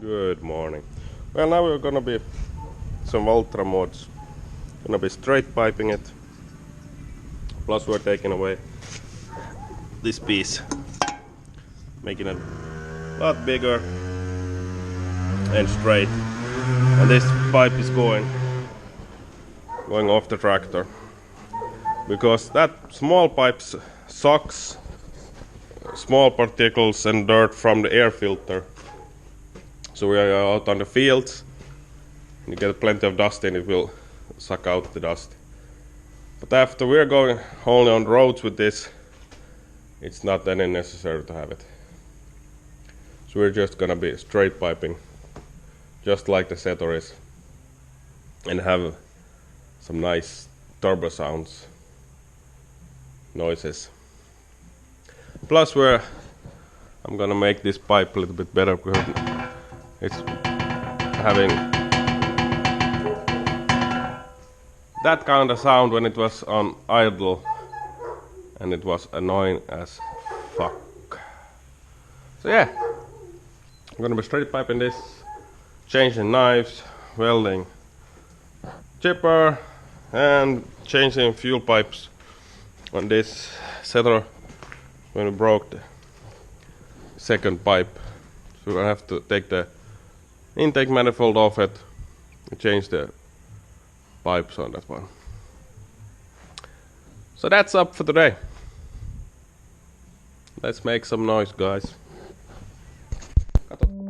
Good morning. Well, now we're gonna be some Valtra mods. Gonna be straight piping it. Plus we're taking away this piece, making it a lot bigger and straight. And this pipe is going off the tractor because that small pipe sucks small particles and dirt from the air filter. So we are out on the fields, you get plenty of dust and it will suck out the dust. But after we're going only on roads with this, it's not any necessary to have it. So we're just gonna be straight piping, just like the setter is, and have some nice turbo sounds, noises. Plus I'm gonna make this pipe a little bit better because it's having that kind of sound when it was on idle, and it was annoying as fuck. So yeah, I'm gonna be straight piping this, changing knives, welding chipper, and changing fuel pipes on this setter when we broke the second pipe. So I have to take the intake manifold off it and change the pipes on that one. So that's up for today. Let's make some noise, guys. Kato.